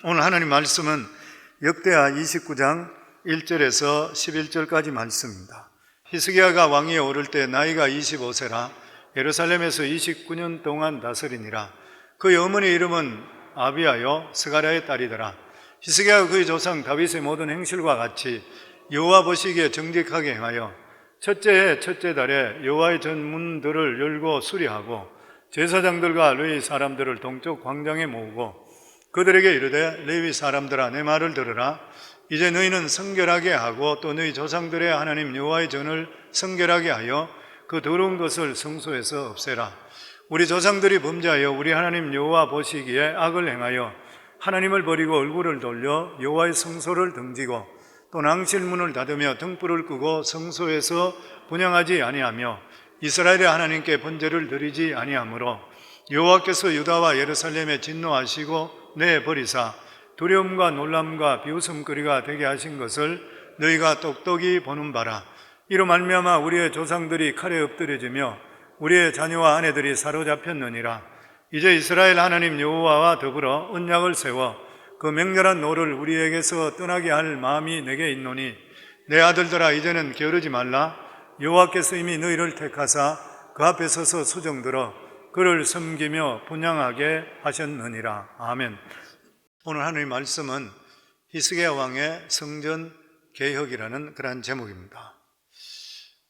오늘 하나님 말씀은 역대하 29장 1절에서 11절까지 말씀입니다. 히스기야가 왕위에 오를 때 나이가 25세라 예루살렘에서 29년 동안 다스리니라. 그의 어머니 이름은 아비야요 스가랴의 딸이더라. 히스기야가 그의 조상 다윗의 모든 행실과 같이 여호와 보시기에 정직하게 행하여 첫째 해 첫째 달에 여호와의 전문들을 열고 수리하고 제사장들과 레위 사람들을 동쪽 광장에 모으고 그들에게 이르되 레위 사람들아 내 말을 들으라. 이제 너희는 성결하게 하고 또 너희 조상들의 하나님 여호와의 전을 성결하게 하여 그 더러운 것을 성소에서 없애라. 우리 조상들이 범죄하여 우리 하나님 여호와 보시기에 악을 행하여 하나님을 버리고 얼굴을 돌려 여호와의 성소를 등지고 또 낭실문을 닫으며 등불을 끄고 성소에서 분향하지 아니하며 이스라엘의 하나님께 번제를 드리지 아니하므로 여호와께서 유다와 예루살렘에 진노하시고 내버리사 두려움과 놀람과 비웃음거리가 되게 하신 것을 너희가 똑똑히 보는 바라. 이로 말미암아 우리의 조상들이 칼에 엎드려지며 우리의 자녀와 아내들이 사로잡혔느니라. 이제 이스라엘 하나님 여호와와 더불어 언약을 세워 그 맹렬한 노를 우리에게서 떠나게 할 마음이 내게 있노니 내 아들들아 이제는 게으르지 말라. 여호와께서 이미 너희를 택하사 그 앞에 서서 수종들어 그를 섬기며 분향하게 하셨느니라. 아멘. 오늘 하나님의 말씀은 히스기야 왕의 성전 개혁이라는 그러한 제목입니다.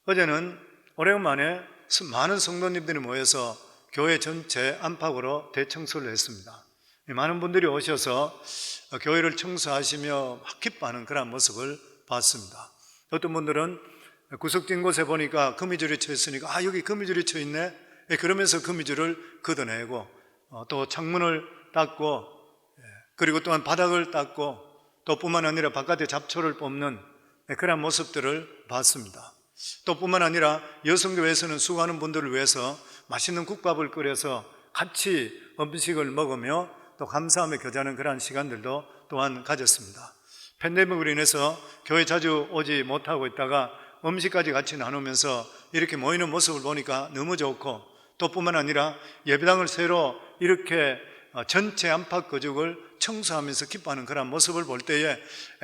어제는 오랜만에 많은 성도님들이 모여서 교회 전체 안팎으로 대청소를 했습니다. 많은 분들이 오셔서 교회를 청소하시며 막 기뻐하는 그런 모습을 봤습니다. 어떤 분들은 구석진 곳에 보니까 거미줄이 쳐 있으니까 여기 거미줄이 쳐 있네. 그러면서 거미줄을 걷어내고 또 창문을 닦고 그리고 또한 바닥을 닦고 또 뿐만 아니라 바깥에 잡초를 뽑는 그런 모습들을 봤습니다. 또 뿐만 아니라 여성교회에서는 수고하는 분들을 위해서 맛있는 국밥을 끓여서 같이 음식을 먹으며 또 감사하며 교제하는 그러한 시간들도 또한 가졌습니다. 팬데믹으로 인해서 교회 자주 오지 못하고 있다가 음식까지 같이 나누면서 이렇게 모이는 모습을 보니까 너무 좋고 또 뿐만 아니라 예배당을 새로 이렇게 전체 안팎 거죽을 청소하면서 기뻐하는 그런 모습을 볼 때에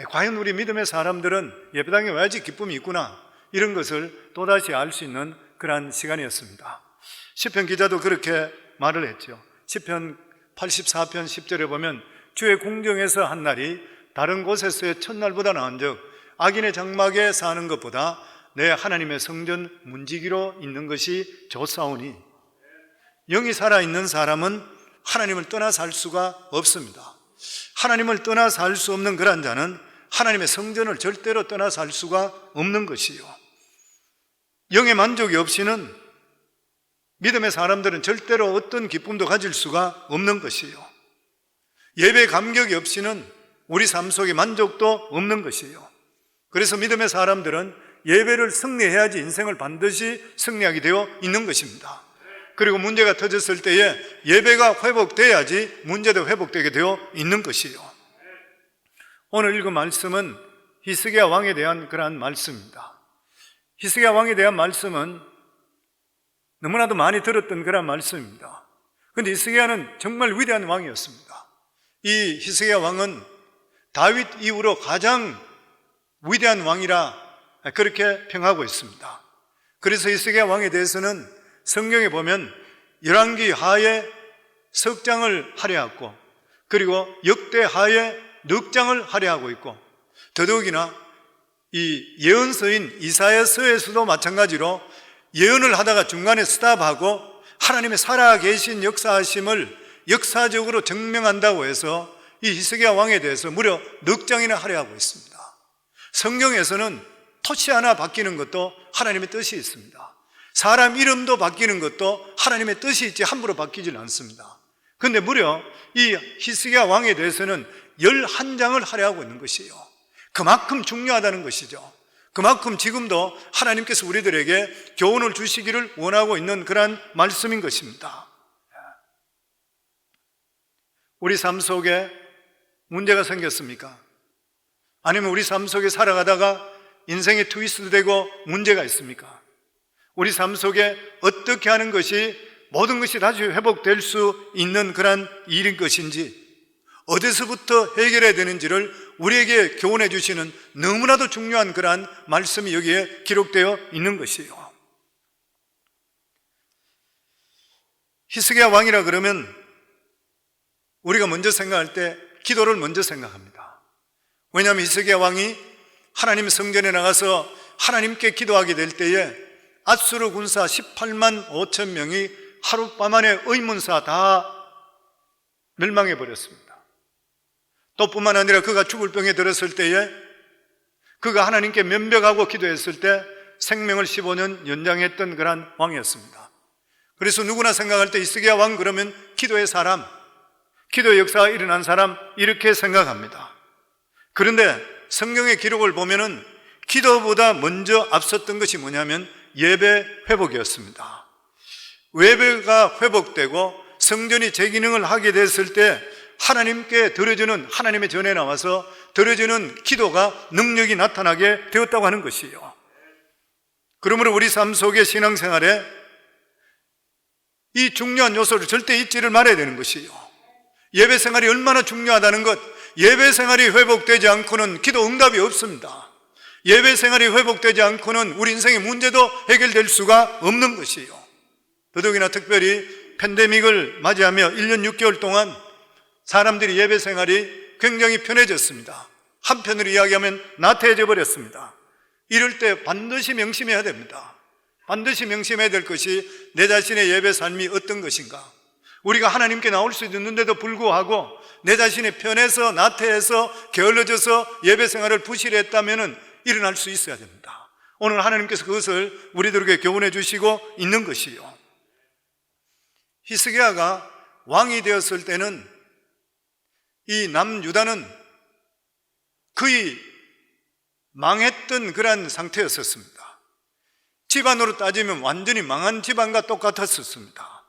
과연 우리 믿음의 사람들은 예배당에 와야지 기쁨이 있구나 이런 것을 또다시 알 수 있는 그런 시간이었습니다. 시편 기자도 그렇게 말을 했죠. 시편 84편 10절에 보면 주의 공경에서 한 날이 다른 곳에서의 첫날보다 나은즉 악인의 장막에 사는 것보다 내 하나님의 성전 문지기로 있는 것이 좋사오니. 영이 살아있는 사람은 하나님을 떠나 살 수가 없습니다. 하나님을 떠나 살 수 없는 그런 자는 하나님의 성전을 절대로 떠나 살 수가 없는 것이요, 영의 만족이 없이는 믿음의 사람들은 절대로 어떤 기쁨도 가질 수가 없는 것이요, 예배 감격이 없이는 우리 삶 속에 만족도 없는 것이요. 그래서 믿음의 사람들은 예배를 승리해야지 인생을 반드시 승리하게 되어 있는 것입니다. 그리고 문제가 터졌을 때에 예배가 회복돼야지 문제도 회복되게 되어 있는 것이요. 오늘 읽은 말씀은 히스기야 왕에 대한 그러한 말씀입니다. 히스기야 왕에 대한 말씀은 너무나도 많이 들었던 그런 말씀입니다. 그런데 히스기야는 정말 위대한 왕이었습니다. 이 히스기야 왕은 다윗 이후로 가장 위대한 왕이라 그렇게 평하고 있습니다. 그래서 히스기야 왕에 대해서는 성경에 보면 열왕기 하에 석장을 할애하고 그리고 역대 하에 넉장을 할애하고 있고 더더욱이나 이 예언서인 이사야서에서도 마찬가지로 예언을 하다가 중간에 스탑하고 하나님의 살아계신 역사하심을 역사적으로 증명한다고 해서 이 히스기야 왕에 대해서 무려 넉장이나 할애하고 있습니다. 성경에서는 토치 하나 바뀌는 것도 하나님의 뜻이 있습니다. 사람 이름도 바뀌는 것도 하나님의 뜻이 있지 함부로 바뀌지는 않습니다. 그런데 무려 이 히스기야 왕에 대해서는 11장을 할애하고 있는 것이에요. 그만큼 중요하다는 것이죠. 그만큼 지금도 하나님께서 우리들에게 교훈을 주시기를 원하고 있는 그런 말씀인 것입니다. 우리 삶 속에 문제가 생겼습니까? 아니면 우리 삶 속에 살아가다가 인생에 트위스트 되고 문제가 있습니까? 우리 삶 속에 어떻게 하는 것이 모든 것이 다시 회복될 수 있는 그런 일인 것인지, 어디서부터 해결해야 되는지를 우리에게 교훈해 주시는 너무나도 중요한 그러한 말씀이 여기에 기록되어 있는 것이에요. 히스기야 왕이라 그러면 우리가 먼저 생각할 때 기도를 먼저 생각합니다. 왜냐하면 히스기야 왕이 하나님 성전에 나가서 하나님께 기도하게 될 때에 앗수르 군사 18만 5천 명이 하룻밤 만에 의문사 다 멸망해 버렸습니다. 또 뿐만 아니라 그가 죽을 병에 들었을 때에 그가 하나님께 면벽하고 기도했을 때 생명을 15년 연장했던 그러한 왕이었습니다. 그래서 누구나 생각할 때 히스기야 왕 그러면 기도의 사람, 기도의 역사가 일어난 사람 이렇게 생각합니다. 그런데 성경의 기록을 보면은 기도보다 먼저 앞섰던 것이 뭐냐면 예배 회복이었습니다. 예배가 회복되고 성전이 제 기능을 하게 됐을 때 하나님께 드려지는, 하나님의 전에 나와서 드려지는 기도가 능력이 나타나게 되었다고 하는 것이에요. 그러므로 우리 삶 속의 신앙생활에 이 중요한 요소를 절대 잊지를 말아야 되는 것이에요. 예배 생활이 얼마나 중요하다는 것, 예배 생활이 회복되지 않고는 기도 응답이 없습니다. 예배 생활이 회복되지 않고는 우리 인생의 문제도 해결될 수가 없는 것이에요. 더더욱이나 특별히 팬데믹을 맞이하며 1년 6개월 동안 사람들이 예배 생활이 굉장히 편해졌습니다. 한편으로 이야기하면 나태해져 버렸습니다. 이럴 때 반드시 명심해야 됩니다. 반드시 명심해야 될 것이 내 자신의 예배 삶이 어떤 것인가. 우리가 하나님께 나올 수 있는데도 불구하고 내 자신의 편해서 나태해서 게을러져서 예배 생활을 부실히 했다면 일어날 수 있어야 됩니다. 오늘 하나님께서 그것을 우리들에게 교훈해 주시고 있는 것이요. 히스기야가 왕이 되었을 때는 이 남유다는 거의 망했던 그러한 상태였었습니다. 집안으로 따지면 완전히 망한 집안과 똑같았었습니다.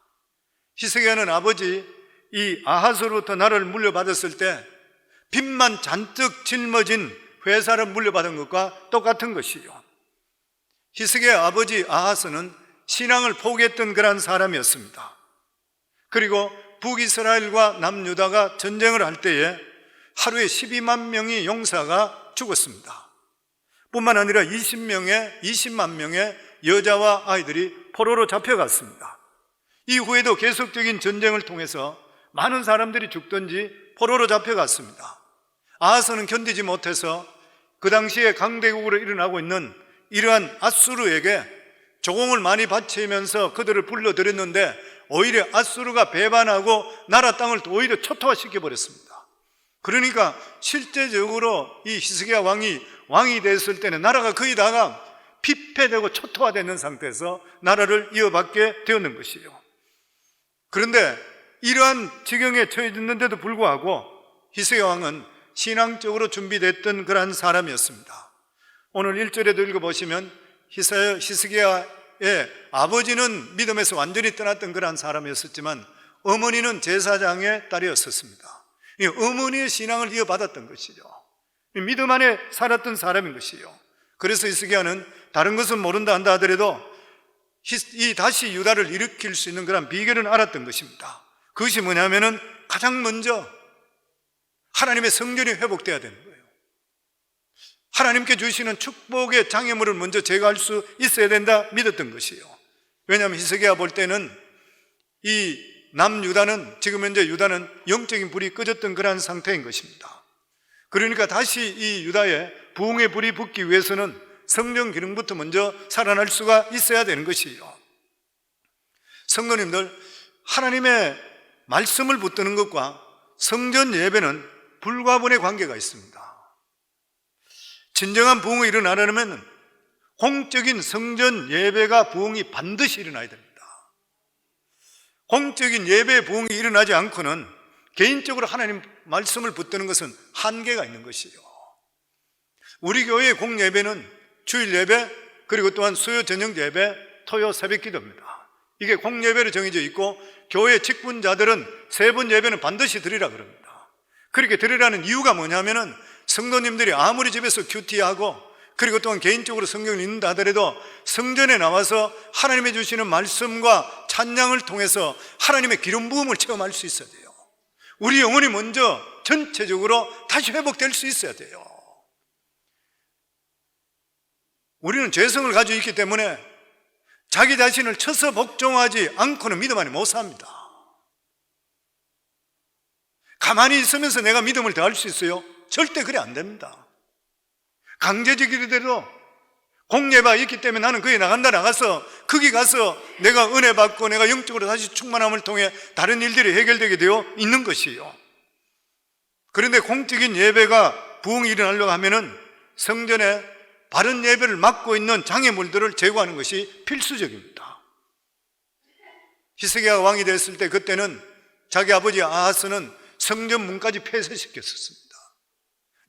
히스기야는 아버지 이 아하스로부터 나라를 물려받았을 때 빚만 잔뜩 짊어진 회사를 물려받은 것과 똑같은 것이요. 히스기야 아버지 아하스는 신앙을 포기했던 그러한 사람이었습니다. 그리고 북이스라엘과 남유다가 전쟁을 할 때에 하루에 12만 명의 용사가 죽었습니다. 뿐만 아니라 20만 명의 여자와 아이들이 포로로 잡혀갔습니다. 이후에도 계속적인 전쟁을 통해서 많은 사람들이 죽든지 포로로 잡혀갔습니다. 아하스는 견디지 못해서 그 당시에 강대국으로 일어나고 있는 이러한 앗수르에게 조공을 많이 바치면서 그들을 불러들였는데 오히려 앗수르가 배반하고 나라 땅을 오히려 초토화시켜 버렸습니다. 그러니까 실제적으로 이 히스기야 왕이 됐을 때는 나라가 거의 다가 피폐되고 초토화되는 상태에서 나라를 이어받게 되었는 것이에요. 그런데 이러한 지경에 처해졌는데도 불구하고 히스기야 왕은 신앙적으로 준비됐던 그러한 사람이었습니다. 오늘 1절에도 읽어보시면 히스기야의 아버지는 믿음에서 완전히 떠났던 그러한 사람이었지만 어머니는 제사장의 딸이었습니다. 어머니의 신앙을 이어받았던 것이죠. 믿음 안에 살았던 사람인 것이에요. 그래서 히스기야는 다른 것은 모른다 한다 하더라도 다시 유다를 일으킬 수 있는 그런 비결은 알았던 것입니다. 그것이 뭐냐면은 가장 먼저 하나님의 성전이 회복돼야 되는 거예요. 하나님께 주시는 축복의 장애물을 먼저 제거할 수 있어야 된다 믿었던 것이에요. 왜냐하면 히스기야 볼 때는 이 남유다는, 지금 현재 유다는 영적인 불이 꺼졌던 그러한 상태인 것입니다. 그러니까 다시 이 유다에 부흥의 불이 붙기 위해서는 성전 기능부터 먼저 살아날 수가 있어야 되는 것이에요. 성도님들, 하나님의 말씀을 붙드는 것과 성전 예배는 불과분의 관계가 있습니다. 진정한 부흥이 일어나려면 공적인 성전 예배가 부흥이 반드시 일어나야 됩니다. 공적인 예배 부흥이 일어나지 않고는 개인적으로 하나님 말씀을 붙드는 것은 한계가 있는 것이에요. 우리 교회의 공예배는 주일 예배, 그리고 또한 수요 저녁 예배, 토요 새벽 기도입니다. 이게 공예배로 정해져 있고 교회 직분자들은 3번 예배는 반드시 드리라 그럽니다. 그렇게 드리라는 이유가 뭐냐면은 성도님들이 아무리 집에서 큐티하고 그리고 또한 개인적으로 성경을 읽는다 하더라도 성전에 나와서 하나님이 주시는 말씀과 찬양을 통해서 하나님의 기름 부음을 체험할 수 있어야 돼요. 우리 영혼이 먼저 전체적으로 다시 회복될 수 있어야 돼요. 우리는 죄성을 가지고 있기 때문에 자기 자신을 쳐서 복종하지 않고는 믿음 안에 못 삽니다. 가만히 있으면서 내가 믿음을 더할 수 있어요? 절대 그래 안 됩니다. 강제적이대로 공예가 있기 때문에 나는 거기 나가서 거기 가서 내가 은혜 받고 내가 영적으로 다시 충만함을 통해 다른 일들이 해결되게 되어 있는 것이에요. 그런데 공적인 예배가 부흥이 일어나려고 하면은 성전에 바른 예배를 맡고 있는 장애물들을 제거하는 것이 필수적입니다. 히스기야가 왕이 됐을 때 그때는 자기 아버지 아하스는 성전 문까지 폐쇄시켰었습니다.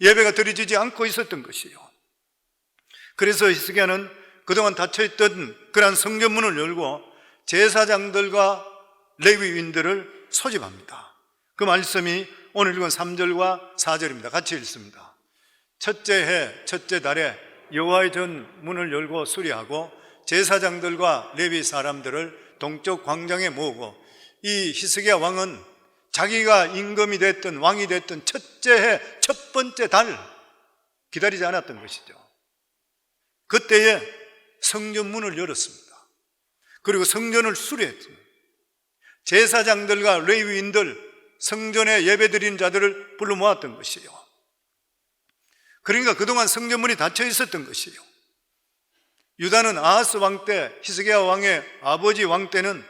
예배가 드려지지 않고 있었던 것이에요. 그래서 히스기야는 그동안 닫혀있던 그러한 성전문을 열고 제사장들과 레위인들을 소집합니다. 그 말씀이 오늘 읽은 3절과 4절입니다. 같이 읽습니다. 첫째 해 첫째 달에 여호와의 전 문을 열고 수리하고 제사장들과 레위 사람들을 동쪽 광장에 모으고, 이 히스기야 왕은 자기가 임금이 됐던 왕이 됐던 첫째 해 첫 번째 달 기다리지 않았던 것이죠. 그때에 성전 문을 열었습니다. 그리고 성전을 수리했습니다. 제사장들과 레위인들, 성전에 예배드리는 자들을 불러 모았던 것이에요. 그러니까 그동안 성전문이 닫혀 있었던 것이에요. 유다는 아하스 왕 때, 히스기야 왕의 아버지 왕 때는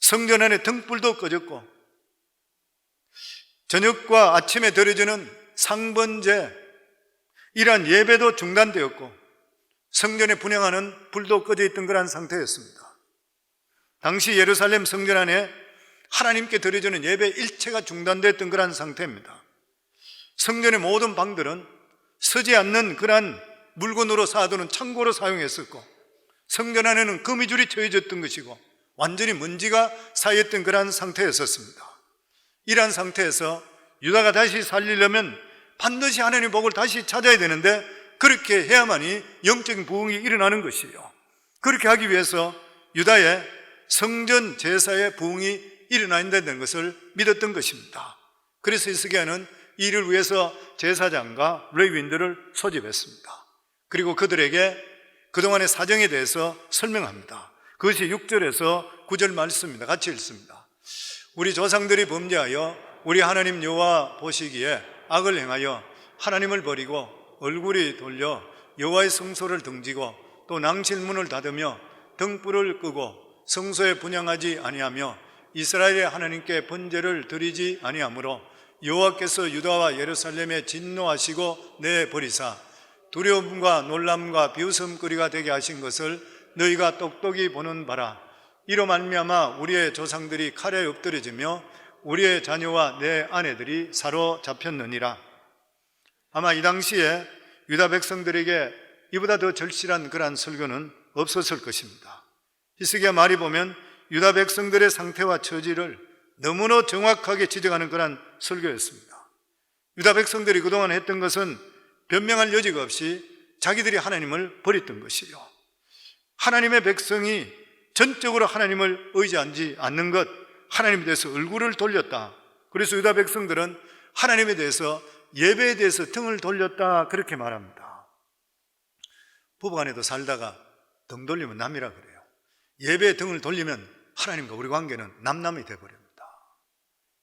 성전 안에 등불도 꺼졌고 저녁과 아침에 드려지는 상번제 이러한 예배도 중단되었고 성전에 분향하는 불도 꺼져 있던 그런 상태였습니다. 당시 예루살렘 성전 안에 하나님께 드려지는 예배 일체가 중단됐던 그런 상태입니다. 성전의 모든 방들은 서지 않는 그러한 물건으로 쌓아두는 창고로 사용했었고, 성전 안에는 거미줄이 쳐있었던 것이고 완전히 먼지가 쌓였던 그러한 상태였었습니다. 이러한 상태에서 유다가 다시 살리려면 반드시 하나님의 복을 다시 찾아야 되는데, 그렇게 해야만이 영적인 부흥이 일어나는 것이에요. 그렇게 하기 위해서 유다의 성전 제사의 부흥이 일어나야 된다는 것을 믿었던 것입니다. 그래서 히스기야는 이를 위해서 제사장과 레위인들을 소집했습니다. 그리고 그들에게 그동안의 사정에 대해서 설명합니다. 그것이 6절에서 9절 말씀입니다. 같이 읽습니다. 우리 조상들이 범죄하여 우리 하나님 여호와 보시기에 악을 행하여 하나님을 버리고 얼굴이 돌려 여호와의 성소를 등지고 또 낭실문을 닫으며 등불을 끄고 성소에 분향하지 아니하며 이스라엘의 하나님께 번제를 드리지 아니하므로 여호와께서 유다와 예루살렘에 진노하시고 내버리사 두려움과 놀람과 비웃음거리가 되게 하신 것을 너희가 똑똑히 보는 바라. 이로 말미암아 우리의 조상들이 칼에 엎드려지며 우리의 자녀와 내 아내들이 사로잡혔느니라. 아마 이 당시에 유다 백성들에게 이보다 더 절실한 그러한 설교는 없었을 것입니다. 히스기야 말이 보면 유다 백성들의 상태와 처지를 너무나 정확하게 지적하는 그러한 설교였습니다. 유다 백성들이 그동안 했던 것은 변명할 여지가 없이 자기들이 하나님을 버렸던 것이요, 하나님의 백성이 전적으로 하나님을 의지하지 않는 것, 하나님에 대해서 얼굴을 돌렸다. 그래서 유다 백성들은 하나님에 대해서, 예배에 대해서 등을 돌렸다, 그렇게 말합니다. 부부간에도 살다가 등 돌리면 남이라 그래요. 예배에 등을 돌리면 하나님과 우리 관계는 남남이 되어버립니다.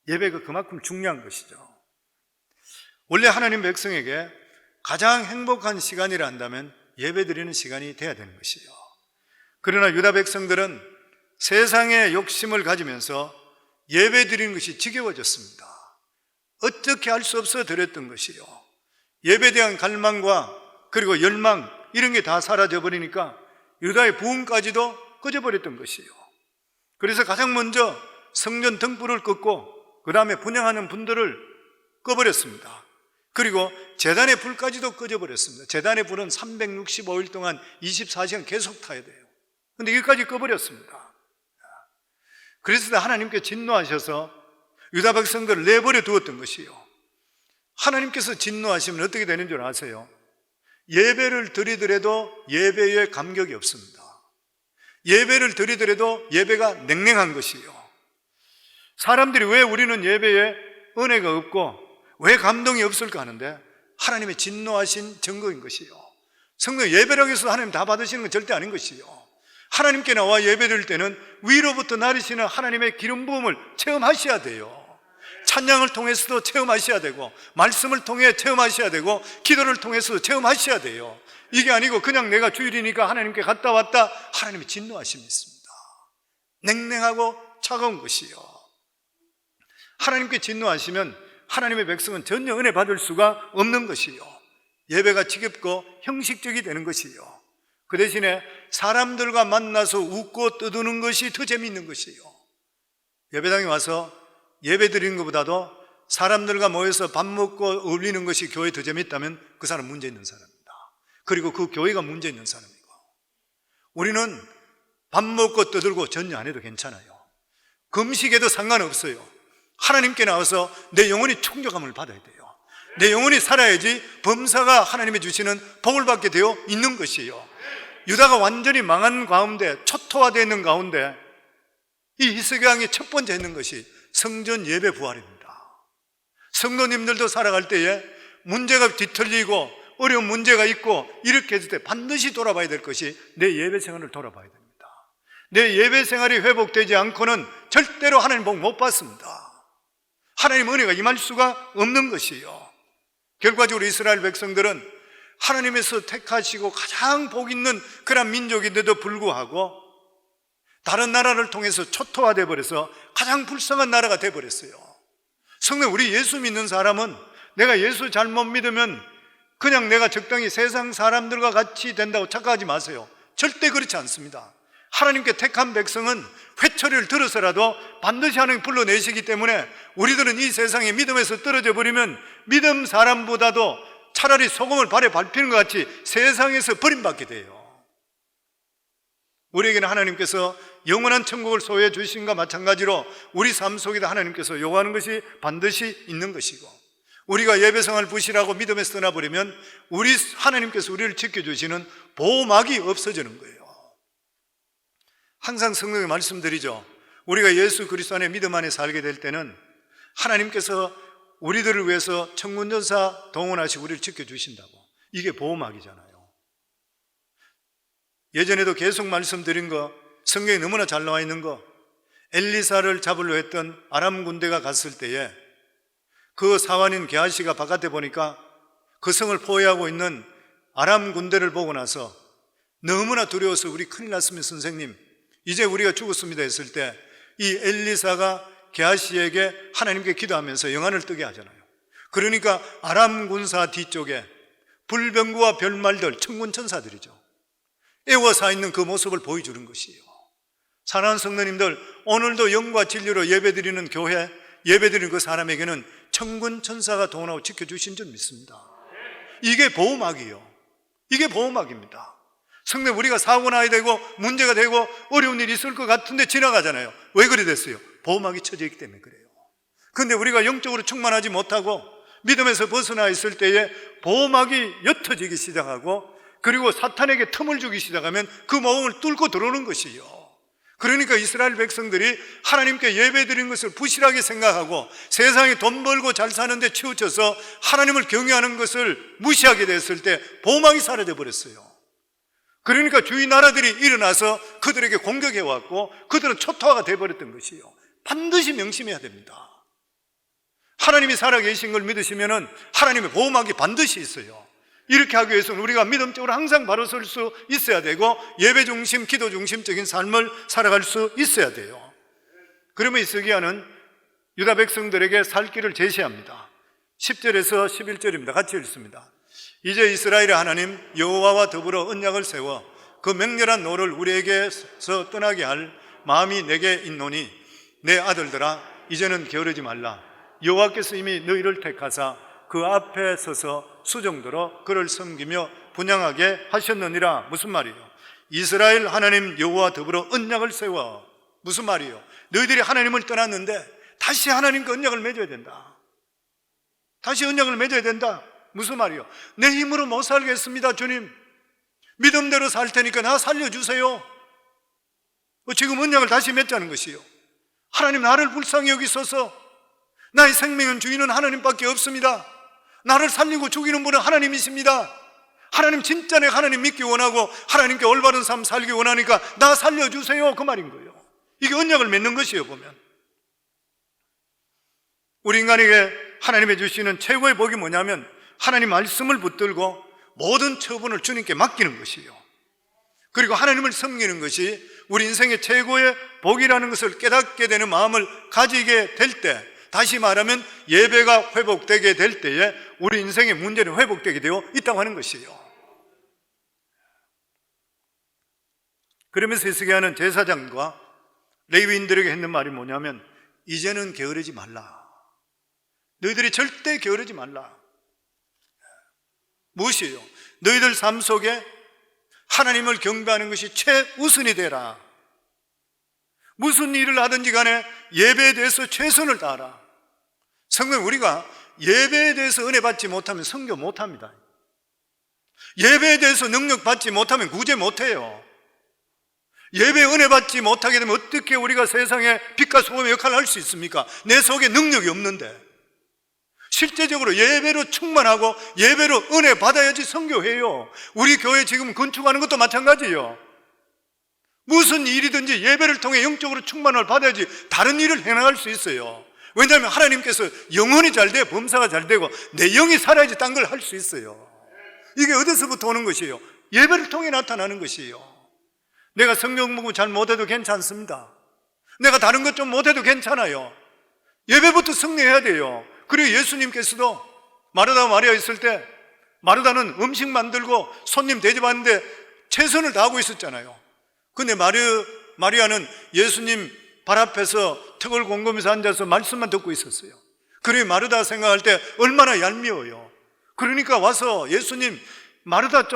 예배가 그만큼 중요한 것이죠. 원래 하나님 백성에게 가장 행복한 시간이라 한다면 예배 드리는 시간이 돼야 되는 것이에요. 그러나 유다 백성들은 세상의 욕심을 가지면서 예배 드리는 것이 지겨워졌습니다. 어떻게 할 수 없어 드렸던 것이요, 예배에 대한 갈망과 그리고 열망, 이런 게 다 사라져 버리니까 유다의 부흥까지도 꺼져버렸던 것이요. 그래서 가장 먼저 성전 등불을 끄고 그 다음에 분향하는 분들을 꺼버렸습니다. 그리고 제단의 불까지도 꺼져버렸습니다. 제단의 불은 365일 동안 24시간 계속 타야 돼요. 근데 여기까지 꺼버렸습니다. 그래서 하나님께 진노하셔서 유다 백성들을 내버려 두었던 것이요. 하나님께서 진노하시면 어떻게 되는 줄 아세요? 예배를 드리더라도 예배에 감격이 없습니다. 예배를 드리더라도 예배가 냉랭한 것이요. 사람들이 왜 우리는 예배에 은혜가 없고 왜 감동이 없을까 하는데 하나님의 진노하신 증거인 것이요. 성도 예배라고 해서 하나님 다 받으시는 건 절대 아닌 것이요. 하나님께 나와 예배드릴 때는 위로부터 나르시는 하나님의 기름 부음을 체험하셔야 돼요. 찬양을 통해서도 체험하셔야 되고, 말씀을 통해 체험하셔야 되고, 기도를 통해서도 체험하셔야 돼요. 이게 아니고 그냥 내가 주일이니까 하나님께 갔다 왔다, 하나님의 진노하심이 있습니다. 냉랭하고 차가운 것이요. 하나님께 진노하시면 하나님의 백성은 전혀 은혜 받을 수가 없는 것이요. 예배가 지겹고 형식적이 되는 것이요. 그 대신에 사람들과 만나서 웃고 떠드는 것이 더 재미있는 것이요. 예배당에 와서 예배 드리는 것보다도 사람들과 모여서 밥 먹고 어울리는 것이 교회에 더 재미있다면 그 사람은 문제 있는 사람입니다. 그리고 그 교회가 문제 있는 사람이고, 우리는 밥 먹고 떠들고 전혀 안 해도 괜찮아요. 금식에도 상관없어요. 하나님께 나와서 내 영혼이 충족함을 받아야 돼요. 내 영혼이 살아야지 범사가 하나님이 주시는 복을 받게 되어 있는 것이에요. 유다가 완전히 망한 가운데, 초토화되어 있는 가운데 이 히스기야 왕이 첫 번째 했는 것이 성전 예배 부활입니다. 성도님들도 살아갈 때에 문제가 뒤틀리고 어려운 문제가 있고 이렇게 했을 때 반드시 돌아봐야 될 것이 내 예배 생활을 돌아봐야 됩니다. 내 예배 생활이 회복되지 않고는 절대로 하나님 복 못 받습니다. 하나님 은혜가 임할 수가 없는 것이에요. 결과적으로 이스라엘 백성들은 하나님에서 택하시고 가장 복 있는 그런 민족인데도 불구하고 다른 나라를 통해서 초토화되어 버려서 가장 불쌍한 나라가 되어 버렸어요. 성도, 우리 예수 믿는 사람은 내가 예수 잘못 믿으면 그냥 내가 적당히 세상 사람들과 같이 된다고 착각하지 마세요. 절대 그렇지 않습니다. 하나님께 택한 백성은 회초리를 들어서라도 반드시 하나님 불러내시기 때문에 우리들은 이 세상에 믿음에서 떨어져 버리면 믿음 사람보다도 차라리 소금을 발에 밟히는 것 같이 세상에서 버림받게 돼요. 우리에게는 하나님께서 영원한 천국을 소유해 주신과 마찬가지로 우리 삶 속에도 하나님께서 요구하는 것이 반드시 있는 것이고, 우리가 예배생활을 부실하고 믿음에서 떠나버리면 우리 하나님께서 우리를 지켜주시는 보호막이 없어지는 거예요. 항상 성경에 말씀드리죠. 우리가 예수 그리스도 안에 믿음 안에 살게 될 때는 하나님께서 우리들을 위해서 천군전사 동원하시고 우리를 지켜주신다고. 이게 보호막이잖아요. 예전에도 계속 말씀드린 거, 성경에 너무나 잘 나와 있는 거, 엘리사를 잡으려 했던 아람 군대가 갔을 때에 그 사환인 게하시가 바깥에 보니까 그 성을 포위하고 있는 아람 군대를 보고 나서 너무나 두려워서 우리 큰일 났습니다 선생님, 이제 우리가 죽었습니다 했을 때 이 엘리사가 게하시에게 하나님께 기도하면서 영안을 뜨게 하잖아요. 그러니까 아람 군사 뒤쪽에 불병구와 별말들, 천군 천사들이죠. 애워사 있는 그 모습을 보여주는 것이에요. 사랑하는 성도님들, 오늘도 영과 진리로 예배드리는 교회, 예배드리는 그 사람에게는 천군 천사가 동원하고 지켜주신 줄 믿습니다. 이게 보호막이에요. 이게 보호막입니다. 성도, 우리가 사고 나야 되고 문제가 되고 어려운 일이 있을 것 같은데 지나가잖아요. 왜 그래 됐어요? 보호막이 쳐져 있기 때문에 그래요. 그런데 우리가 영적으로 충만하지 못하고 믿음에서 벗어나 있을 때에 보호막이 옅어지기 시작하고, 그리고 사탄에게 틈을 주기 시작하면 그 모험을 뚫고 들어오는 것이요. 그러니까 이스라엘 백성들이 하나님께 예배드린 것을 부실하게 생각하고 세상에 돈 벌고 잘 사는데 치우쳐서 하나님을 경외하는 것을 무시하게 됐을 때 보호막이 사라져 버렸어요. 그러니까 주위 나라들이 일어나서 그들에게 공격해왔고 그들은 초토화가 되어버렸던 것이요. 반드시 명심해야 됩니다. 하나님이 살아계신 걸 믿으시면 하나님의 보호막이 반드시 있어요. 이렇게 하기 위해서는 우리가 믿음적으로 항상 바로 설 수 있어야 되고 예배 중심, 기도 중심적인 삶을 살아갈 수 있어야 돼요. 그러면 히스기야는 유다 백성들에게 살 길을 제시합니다. 10절에서 11절입니다. 같이 읽습니다. 이제 이스라엘의 하나님 여호와와 더불어 언약을 세워 그 맹렬한 노를 우리에게서 떠나게 할 마음이 내게 있노니 내 아들들아 이제는 게으르지 말라. 여호와께서 이미 너희를 택하사 그 앞에 서서 수종들어 그를 섬기며 분향하게 하셨느니라. 무슨 말이에요? 이스라엘 하나님 여호와 더불어 언약을 세워. 무슨 말이에요? 너희들이 하나님을 떠났는데 다시 하나님과 언약을 맺어야 된다. 다시 언약을 맺어야 된다. 무슨 말이에요? 내 힘으로 못 살겠습니다 주님, 믿음대로 살 테니까 나 살려주세요. 지금 언약을 다시 맺자는 것이요. 하나님 나를 불쌍히 여기소서. 나의 생명은 주인은 하나님밖에 없습니다. 나를 살리고 죽이는 분은 하나님이십니다. 하나님, 진짜 내가 하나님 믿기 원하고 하나님께 올바른 삶 살기 원하니까 나 살려주세요, 그 말인 거예요. 이게 언약을 맺는 것이에요. 보면 우리 인간에게 하나님이 주시는 최고의 복이 뭐냐면 하나님 말씀을 붙들고 모든 처분을 주님께 맡기는 것이에요. 그리고 하나님을 섬기는 것이 우리 인생의 최고의 복이라는 것을 깨닫게 되는 마음을 가지게 될 때, 다시 말하면 예배가 회복되게 될 때에 우리 인생의 문제는 회복되게 되어 있다고 하는 것이에요. 그러면서 히스기야는 제사장과 레위인들에게 했는 말이 뭐냐면 이제는 게으르지 말라. 너희들이 절대 게으르지 말라. 무엇이에요? 너희들 삶 속에 하나님을 경배하는 것이 최우선이 되라. 무슨 일을 하든지 간에 예배에 대해서 최선을 다하라. 성경, 우리가 예배에 대해서 은혜 받지 못하면 선교 못합니다. 예배에 대해서 능력 받지 못하면 구제 못해요. 예배에 은혜 받지 못하게 되면 어떻게 우리가 세상에 빛과 소금의 역할을 할 수 있습니까? 내 속에 능력이 없는데. 실제적으로 예배로 충만하고 예배로 은혜 받아야지 선교해요. 우리 교회 지금 건축하는 것도 마찬가지예요. 무슨 일이든지 예배를 통해 영적으로 충만을 받아야지 다른 일을 해나갈 수 있어요. 왜냐하면 하나님께서 영혼이 잘 돼, 범사가 잘 되고 내 영이 살아야지 딴 걸 할 수 있어요. 이게 어디서부터 오는 것이에요? 예배를 통해 나타나는 것이에요. 내가 성경 공부 잘 못해도 괜찮습니다. 내가 다른 것 좀 못해도 괜찮아요. 예배부터 승리해야 돼요. 그리고 예수님께서도 마르다 마리아 있을 때 마르다는 음식 만들고 손님 대접하는데 최선을 다하고 있었잖아요. 근데 마리아는 예수님 발 앞에서 턱을 곰곰이서 앉아서 말씀만 듣고 있었어요. 그리고 마르다 생각할 때 얼마나 얄미워요. 그러니까 와서 예수님, 마리아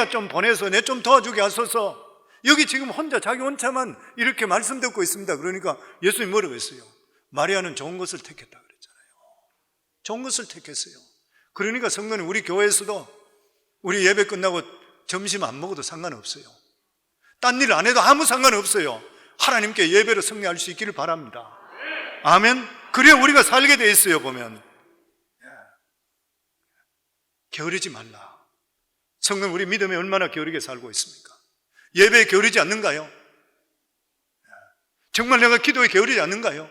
좀 보내서 내 좀 도와주게 하소서. 여기 지금 혼자 자기 혼자만 이렇게 말씀 듣고 있습니다. 그러니까 예수님 뭐라고 했어요? 마리아는 좋은 것을 택했다 그랬잖아요. 좋은 것을 택했어요. 그러니까 성도님, 우리 교회에서도 우리 예배 끝나고 점심 안 먹어도 상관없어요. 딴 일 안 해도 아무 상관없어요. 하나님께 예배로 승리할 수 있기를 바랍니다. 아멘. 그래야 우리가 살게 돼 있어요. 보면 게으르지 말라. 성도님, 우리 믿음에 얼마나 게으르게 살고 있습니까? 예배에 게으르지 않는가요? 정말 내가 기도에 게으르지 않는가요?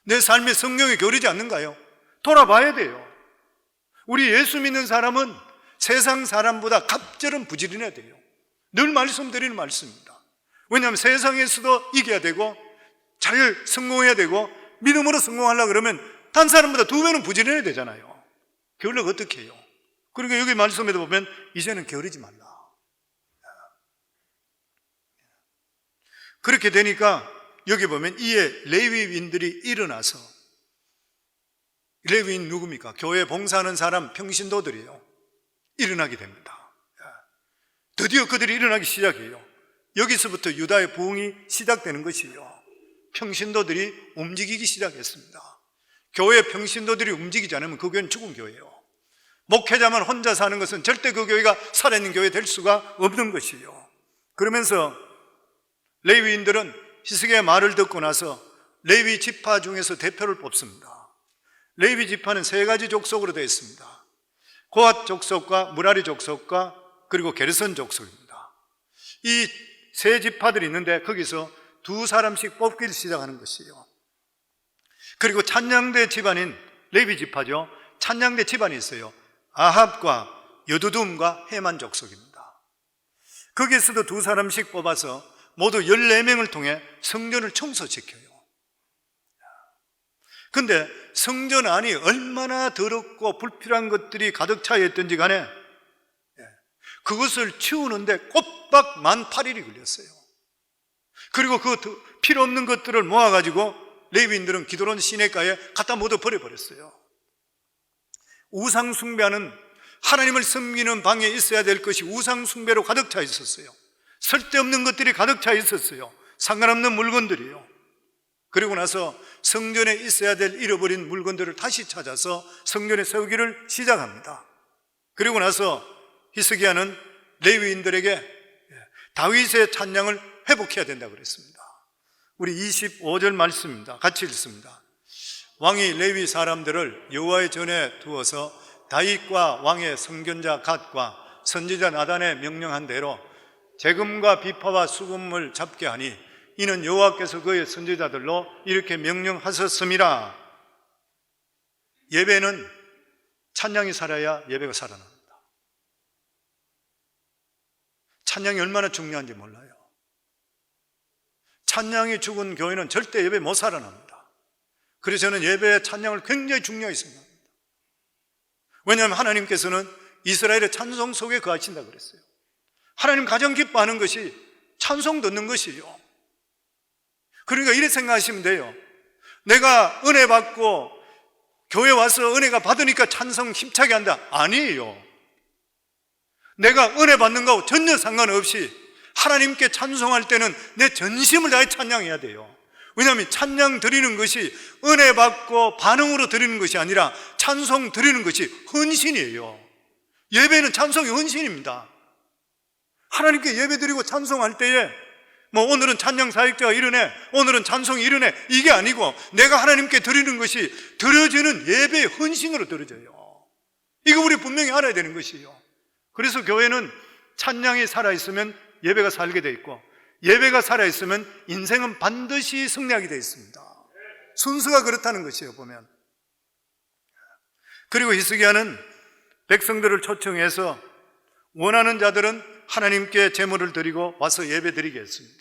내 삶의 성령에 게으르지 않는가요? 돌아봐야 돼요. 우리 예수 믿는 사람은 세상 사람보다 갑절은 부지런해야 돼요. 늘 말씀드리는 말씀입니다. 왜냐하면 세상에서도 이겨야 되고 잘 성공해야 되고 믿음으로 성공하려고 그러면 단 사람보다 2배는 부지런해야 되잖아요. 게으르면 어떻게 해요? 그러니까 여기 말씀에도 보면 이제는 게으르지 말라. 그렇게 되니까 여기 보면 이에 레위인들이 일어나서, 레위인 누굽니까? 교회 봉사하는 사람, 평신도들이에요. 일어나게 됩니다. 드디어 그들이 일어나기 시작해요. 여기서부터 유다의 부흥이 시작되는 것이에요. 평신도들이 움직이기 시작했습니다. 교회 평신도들이 움직이지 않으면 그 교회는 죽은 교회예요. 목회자만 혼자 사는 것은 절대 그 교회가 살아있는 교회 될 수가 없는 것이에요. 그러면서 레위인들은 히스기야의 말을 듣고 나서 레위 지파 중에서 대표를 뽑습니다. 레위 지파는 3가지 족속으로 되어 있습니다. 고핫 족속과 무라리 족속과 그리고 게르선 족속입니다. 이 3 지파들이 있는데 거기서 2사람씩 뽑기를 시작하는 것이에요. 그리고 찬양대 집안인 레위 지파죠. 찬양대 집안이 있어요. 아합과 여두둠과 헤만 족속입니다. 거기에서도 2사람씩 뽑아서 모두 14명을 통해 성전을 청소시켜요. 근데 성전 안이 얼마나 더럽고 불필요한 것들이 가득 차 있던지 간에 그것을 치우는데 꼬박 18일이 걸렸어요. 그리고 그 필요 없는 것들을 모아가지고 레위인들은 기드론 시내가에 갖다 모두 버려버렸어요. 우상 숭배하는, 하나님을 섬기는 방에 있어야 될 것이 우상 숭배로 가득 차 있었어요. 쓸데없는 것들이 가득 차 있었어요. 상관없는 물건들이요. 그리고 나서 성전에 있어야 될 잃어버린 물건들을 다시 찾아서 성전에 세우기를 시작합니다. 그리고 나서 히스기야는 레위인들에게 다윗의 찬양을 회복해야 된다고 그랬습니다. 우리 25절 말씀입니다. 같이 읽습니다. 왕이 레위 사람들을 여호와의 전에 두어서 다윗과 왕의 선견자 갓과 선지자 나단의 명령한 대로 재금과 비파와 수금을 잡게 하니 이는 여호와께서 그의 선지자들로 이렇게 명령하셨음이라. 예배는 찬양이 살아야 예배가 살아납니다. 찬양이 얼마나 중요한지 몰라요. 찬양이 죽은 교회는 절대 예배 못 살아납니다. 그래서 저는 예배의 찬양을 굉장히 중요히 생각합니다. 왜냐하면 하나님께서는 이스라엘의 찬송 속에 거하신다 그랬어요. 하나님 가장 기뻐하는 것이 찬송 듣는 것이에요. 그러니까 이렇게 생각하시면 돼요. 내가 은혜 받고 교회 와서 은혜가 받으니까 찬송 힘차게 한다. 아니에요. 내가 은혜 받는 거하고 전혀 상관없이 하나님께 찬송할 때는 내 전심을 다해 찬양해야 돼요. 왜냐하면 찬양 드리는 것이 은혜 받고 반응으로 드리는 것이 아니라 찬송 드리는 것이 헌신이에요. 예배는 찬송이 헌신입니다. 하나님께 예배 드리고 찬송할 때에 뭐 오늘은 찬양 사역자가 이러네, 오늘은 찬송이 이러네, 이게 아니고 내가 하나님께 드리는 것이 드려지는 예배의 헌신으로 드려져요. 이거 우리 분명히 알아야 되는 것이에요. 그래서 교회는 찬양이 살아있으면 예배가 살게 돼 있고, 예배가 살아있으면 인생은 반드시 승리하게 돼 있습니다. 순서가 그렇다는 것이에요, 보면. 그리고 히스기야는 백성들을 초청해서 원하는 자들은 하나님께 제물을 드리고 와서 예배 드리게 했습니다.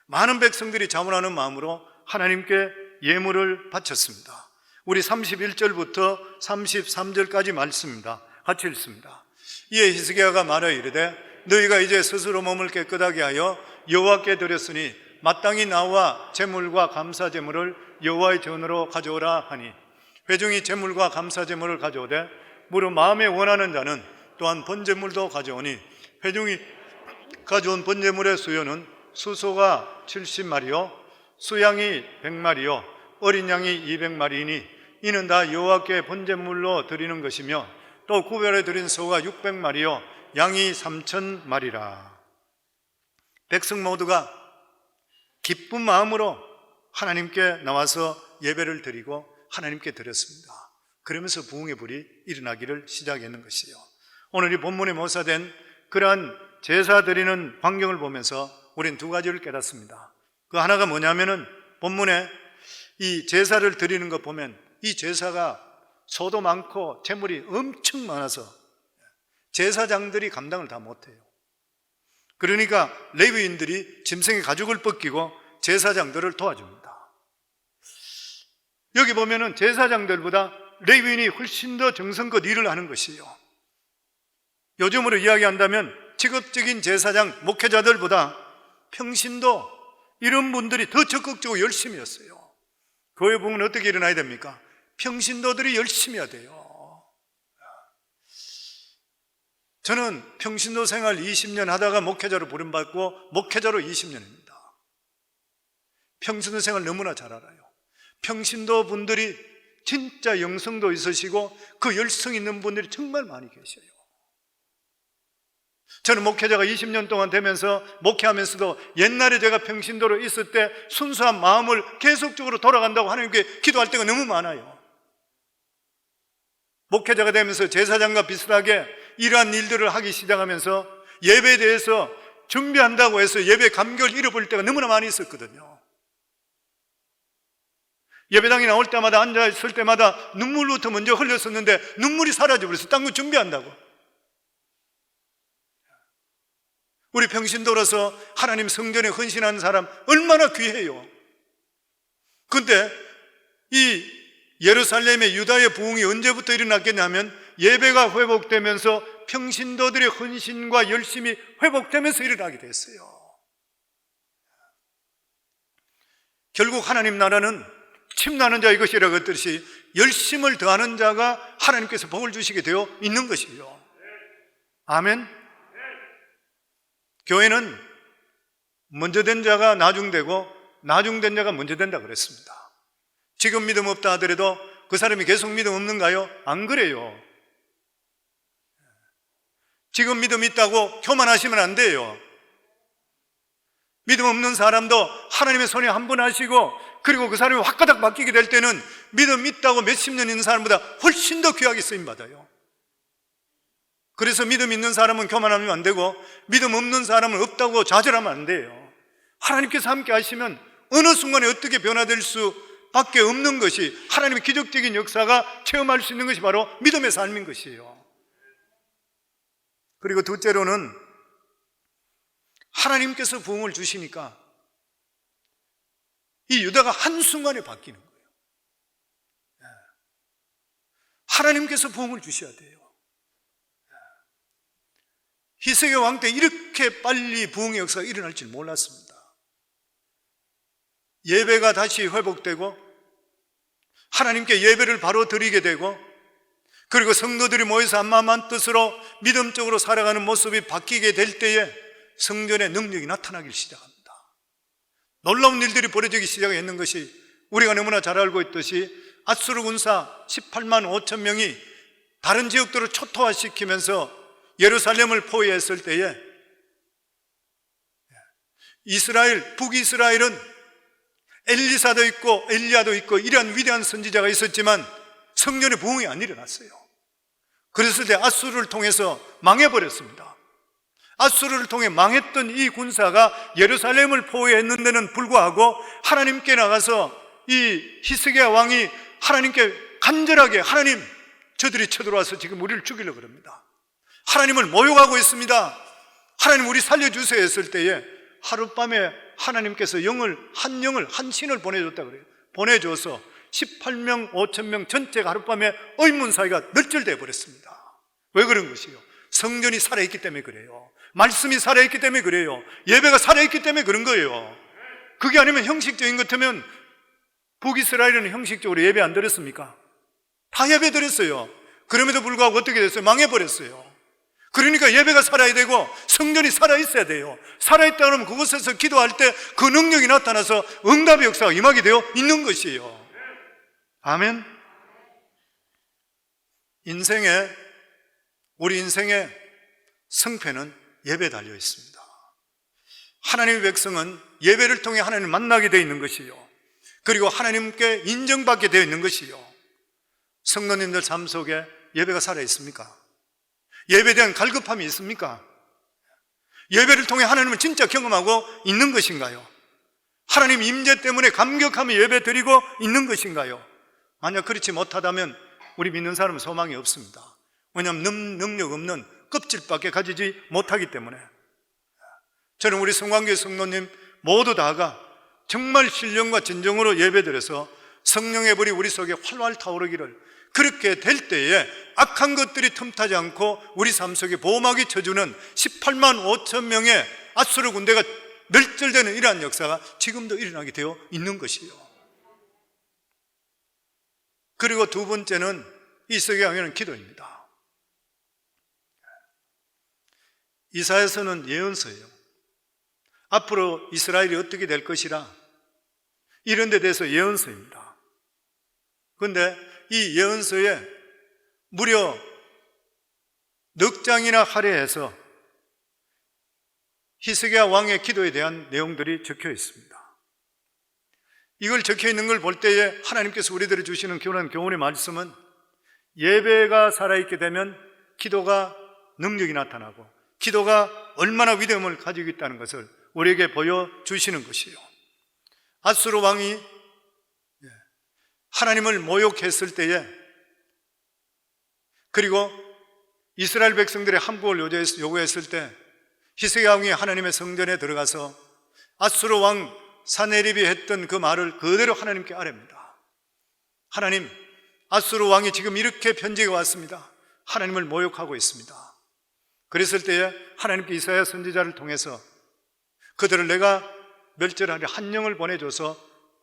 많은 백성들이 자원하는 마음으로 하나님께 예물을 바쳤습니다. 우리 31절부터 33절까지 말씀입니다. 같이 읽습니다. 이에 히스기야가 말하여 이르되 너희가 이제 스스로 몸을 깨끗하게 하여 여호와께 드렸으니 마땅히 나와 제물과 감사 제물을 여호와의 전으로 가져오라 하니 회중이 제물과 감사 제물을 가져오되 무릇 마음에 원하는 자는 또한 번제물도 가져오니 회중이 가져온 번제물의 수요는 수소가 70마리요 수양이 100마리요 어린 양이 200마리이니 이는 다 여호와께 번제물로 드리는 것이며 또 구별해 드린 소가 600마리요 양이 3,000마리라. 백성 모두가 기쁜 마음으로 하나님께 나와서 예배를 드리고 하나님께 드렸습니다. 그러면서 부흥의 불이 일어나기를 시작했는 것이에요. 오늘 이 본문에 묘사된 그러한 제사 드리는 광경을 보면서 우리는 두 가지를 깨닫습니다. 그 하나가 뭐냐면은 본문에 이 제사를 드리는 것 보면 이 제사가 소도 많고 재물이 엄청 많아서 제사장들이 감당을 다 못해요. 그러니까 레위인들이 짐승의 가죽을 벗기고 제사장들을 도와줍니다. 여기 보면은 제사장들보다 레위인이 훨씬 더 정성껏 일을 하는 것이에요. 요즘으로 이야기한다면 직업적인 제사장, 목회자들보다 평신도 이런 분들이 더 적극적으로 열심히 했어요. 교회 부흥은 어떻게 일어나야 됩니까? 평신도들이 열심히 해야 돼요. 저는 평신도 생활 20년 하다가 목회자로 부름받고 목회자로 20년입니다. 평신도 생활 너무나 잘 알아요. 평신도 분들이 진짜 영성도 있으시고 그 열성 있는 분들이 정말 많이 계셔요. 저는 목회자가 20년 동안 되면서 목회하면서도 옛날에 제가 평신도로 있을 때 순수한 마음을 계속적으로 돌아간다고 하나님께 기도할 때가 너무 많아요. 목회자가 되면서 제사장과 비슷하게 이러한 일들을 하기 시작하면서 예배에 대해서 준비한다고 해서 예배 감격을 잃어버릴 때가 너무나 많이 있었거든요. 예배당에 나올 때마다 앉아있을 때마다 눈물부터 먼저 흘렸었는데 눈물이 사라져버렸어요. 딴 거 준비한다고. 우리 평신도로서 하나님 성전에 헌신하는 사람 얼마나 귀해요. 그런데 이 예루살렘의 유다의 부흥이 언제부터 일어났겠냐면 예배가 회복되면서 평신도들의 헌신과 열심이 회복되면서 일어나게 됐어요. 결국 하나님 나라는 침나는 자의 것이라고 했듯이 열심을 더하는 자가 하나님께서 복을 주시게 되어 있는 것이에요. 아멘. 교회는 먼저 된 자가 나중되고 나중된 자가 먼저 된다 그랬습니다. 지금 믿음 없다 하더라도 그 사람이 계속 믿음 없는가요? 안 그래요. 지금 믿음 있다고 교만하시면 안 돼요. 믿음 없는 사람도 하나님의 손에 한 번 하시고 그리고 그 사람이 확가닥 바뀌게 될 때는 믿음 있다고 몇십 년 있는 사람보다 훨씬 더 귀하게 쓰임받아요. 그래서 믿음 있는 사람은 교만하면 안 되고 믿음 없는 사람은 없다고 좌절하면 안 돼요. 하나님께서 함께 하시면 어느 순간에 어떻게 변화될 수밖에 없는 것이, 하나님의 기적적인 역사가 체험할 수 있는 것이 바로 믿음의 삶인 것이에요. 그리고 둘째로는 하나님께서 부흥을 주시니까 이 유다가 한순간에 바뀌는 거예요. 하나님께서 부흥을 주셔야 돼요. 히스기야 왕 때 이렇게 빨리 부흥의 역사가 일어날 줄 몰랐습니다. 예배가 다시 회복되고 하나님께 예배를 바로 드리게 되고, 그리고 성도들이 모여서 한마음 뜻으로 믿음적으로 살아가는 모습이 바뀌게 될 때에 성전의 능력이 나타나기 시작합니다. 놀라운 일들이 벌어지기 시작했는 것이 우리가 너무나 잘 알고 있듯이 아수르 군사 18만 5천 명이 다른 지역들을 초토화시키면서 예루살렘을 포위했을 때에 북이스라엘은 엘리사도 있고 엘리야도 있고 이러한 위대한 선지자가 있었지만 성전의 부흥이 안 일어났어요. 그랬을 때 아수르를 통해서 망해버렸습니다. 아수르를 통해 망했던 이 군사가 예루살렘을 포위했는 데는 불구하고 하나님께 나가서 이 히스기야 왕이 하나님께 간절하게, 하나님, 저들이 쳐들어와서 지금 우리를 죽이려고 그럽니다. 하나님을 모욕하고 있습니다. 하나님 우리 살려주세요 했을 때에 하룻밤에 하나님께서 한 신을 보내줬다 그래요. 보내줘서 18명 5천 명 전체가 하룻밤에 의문사이가 널절되어 버렸습니다. 왜 그런 것이요? 성전이 살아있기 때문에 그래요. 말씀이 살아있기 때문에 그래요. 예배가 살아있기 때문에 그런 거예요. 그게 아니면 형식적인 것 같으면 북이스라엘은 형식적으로 예배 안 드렸습니까? 다 예배 드렸어요. 그럼에도 불구하고 어떻게 됐어요? 망해버렸어요. 그러니까 예배가 살아야 되고 성전이 살아있어야 돼요. 살아있다 그러면 그곳에서 기도할 때 그 능력이 나타나서 응답의 역사가 임하게 되어 있는 것이에요. 아멘. 우리 인생의 승패는 예배에 달려 있습니다. 하나님의 백성은 예배를 통해 하나님을 만나게 되어 있는 것이요, 그리고 하나님께 인정받게 되어 있는 것이요. 성도님들 삶 속에 예배가 살아있습니까? 예배에 대한 갈급함이 있습니까? 예배를 통해 하나님을 진짜 경험하고 있는 것인가요? 하나님 임재 때문에 감격하며 예배 드리고 있는 것인가요? 만약 그렇지 못하다면 우리 믿는 사람은 소망이 없습니다. 왜냐하면 능력 없는 껍질밖에 가지지 못하기 때문에. 저는 우리 성관교회 성도님 모두 다가 정말 신령과 진정으로 예배드려서 성령의 불이 우리 속에 활활 타오르기를, 그렇게 될 때에 악한 것들이 틈타지 않고 우리 삶 속에 보호막이 쳐주는 18만 5천 명의 아수르 군대가 멸절되는 이러한 역사가 지금도 일어나게 되어 있는 것이에요. 그리고 두 번째는 이스라엘 왕에는 기도입니다. 이사야서는 예언서예요. 앞으로 이스라엘이 어떻게 될 것이라 이런 데 대해서 예언서입니다. 그런데 이 예언서에 무려 넉 장이나 할애해서 히스기야 왕의 기도에 대한 내용들이 적혀 있습니다. 이걸 적혀 있는 걸 볼 때에 하나님께서 우리들이 주시는 교훈의 말씀은 예배가 살아있게 되면 기도가 능력이 나타나고 기도가 얼마나 위대함을 가지고 있다는 것을 우리에게 보여주시는 것이에요. 아수르 왕이 하나님을 모욕했을 때에, 그리고 이스라엘 백성들의 한복을 요구했을 때 히스기야 왕이 하나님의 성전에 들어가서 아수르 왕 사네립이 했던 그 말을 그대로 하나님께 아뢰입니다. 하나님, 아수르 왕이 지금 이렇게 편지가 왔습니다. 하나님을 모욕하고 있습니다. 그랬을 때에 하나님께 이사야 선지자를 통해서 그들을 내가 멸절하려 한 영을 보내줘서